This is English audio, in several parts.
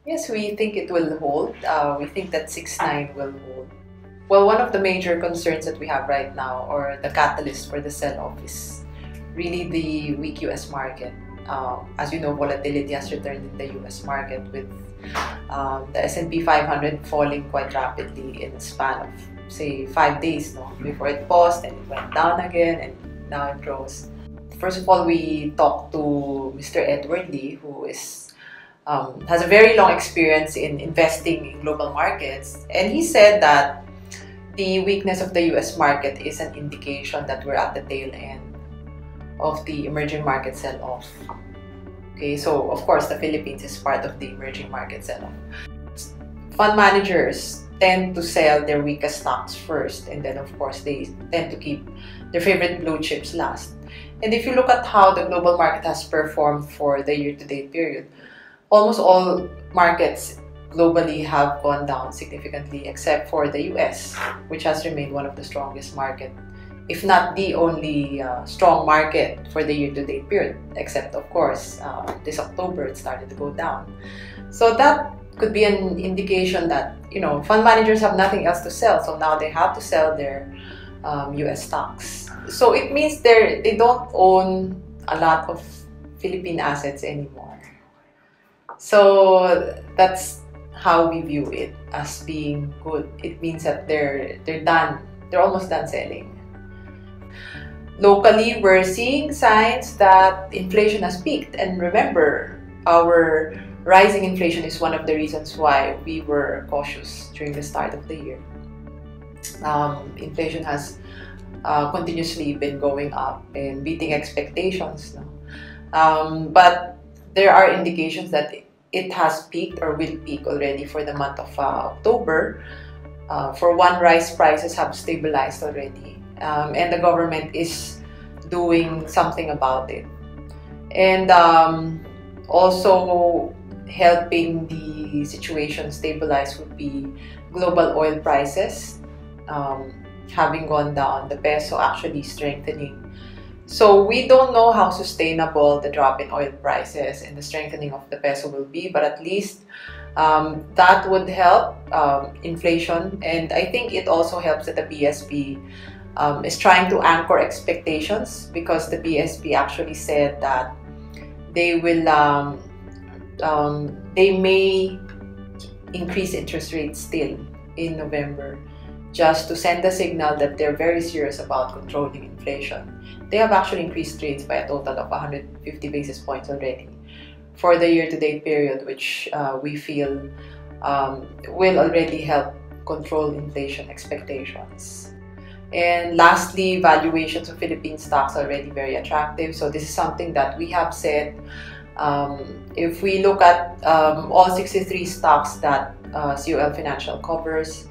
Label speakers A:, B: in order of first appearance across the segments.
A: Yes, we think it will hold. We think that 6.9 will hold. Well, one of the major concerns that we have right now, or the catalyst for the sell-off, is really the weak US market. As you know, volatility has returned in the US market with the S&P 500 falling quite rapidly in a span of, say, 5 days, no? Before it paused and it went down again and now it rose. First of all, we talked to Mr. Edward Lee, who has a very long experience in investing in global markets, and he said that the weakness of the US market is an indication that we're at the tail end of the emerging market sell-off. Okay, so of course the Philippines is part of the emerging market sell-off. Fund managers tend to sell their weakest stocks first, and then of course they tend to keep their favorite blue chips last. And if you look at how the global market has performed for the year-to-date period, almost all markets globally have gone down significantly except for the US, which has remained one of the strongest markets, if not the only strong market for the year-to-date period, except of course this October it started to go down. So that could be an indication that, you know, fund managers have nothing else to sell, so now they have to sell their US stocks. So it means they don't own a lot of Philippine assets anymore. So that's how we view it as being good. It means that they're done. They're almost done selling. Locally, we're seeing signs that inflation has peaked. And remember, our rising inflation is one of the reasons why we were cautious during the start of the year. Inflation has continuously been going up and beating expectations. No? But there are indications that it has peaked or will peak already for the month of October. For one, rice prices have stabilized already, and the government is doing something about it. And also helping the situation stabilize would be global oil prices having gone down, the peso actually strengthening. So we don't know how sustainable the drop in oil prices and the strengthening of the peso will be, but at least that would help inflation. And I think it also helps that the BSP is trying to anchor expectations, because the BSP actually said that they will they may increase interest rates still in November, just to send a signal that they're very serious about controlling inflation. They have actually increased rates by a total of 150 basis points already for the year-to-date period, which we feel will already help control inflation expectations. And lastly, valuations of Philippine stocks are already very attractive. So this is something that we have said. If we look at all 63 stocks that COL Financial covers,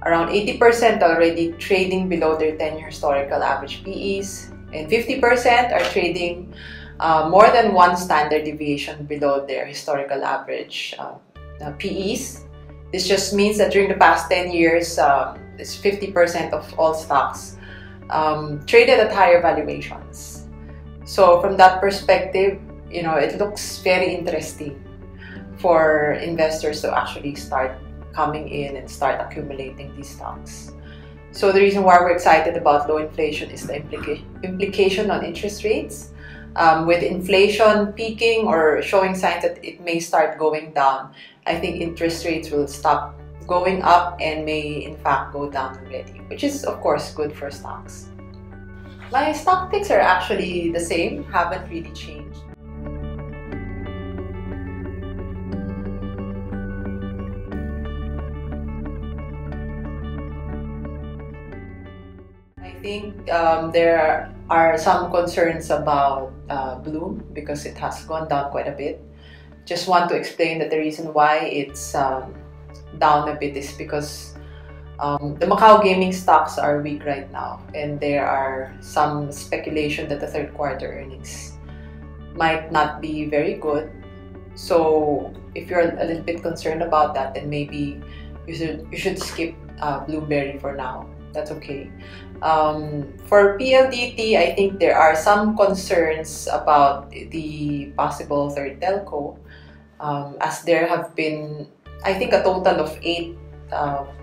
A: around 80% are already trading below their 10-year historical average PEs, and 50% are trading more than one standard deviation below their historical average PEs. This just means that during the past 10 years, it's 50% of all stocks traded at higher valuations. So from that perspective, you know, it looks very interesting for investors to actually start coming in and start accumulating these stocks. So the reason why we're excited about low inflation is the implication on interest rates. With inflation peaking or showing signs that it may start going down, I think interest rates will stop going up and may in fact go down already, which is of course good for stocks. My stock picks are actually the same, haven't really changed. I think there are some concerns about Bloom because it has gone down quite a bit. Just want to explain that the reason why it's down a bit is because the Macau gaming stocks are weak right now, and there are some speculation that the third quarter earnings might not be very good. So if you're a little bit concerned about that, then maybe you should skip Bloomberry for now. That's okay. For Pldt, I think there are some concerns about the possible third telco. as there have been, I think, a total of 8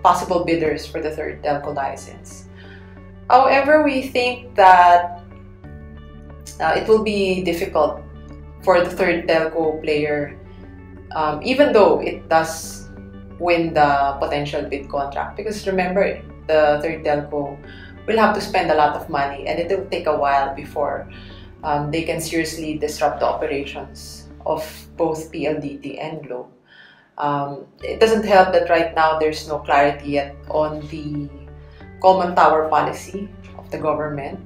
A: possible bidders for the third telco license. However, we think that it will be difficult for the third telco player, even though it does win the potential bid contract. Because remember, the third telco will have to spend a lot of money, and it will take a while before they can seriously disrupt the operations of both PLDT and Globe. It doesn't help that right now there's no clarity yet on the common tower policy of the government,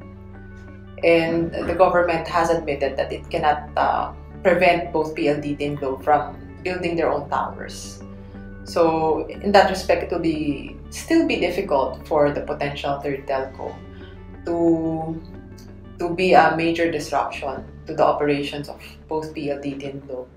A: and the government has admitted that it cannot prevent both PLDT and Globe from building their own towers. So in that respect, it will still be difficult for the potential third telco to be a major disruption to the operations of both PLDT and Globe.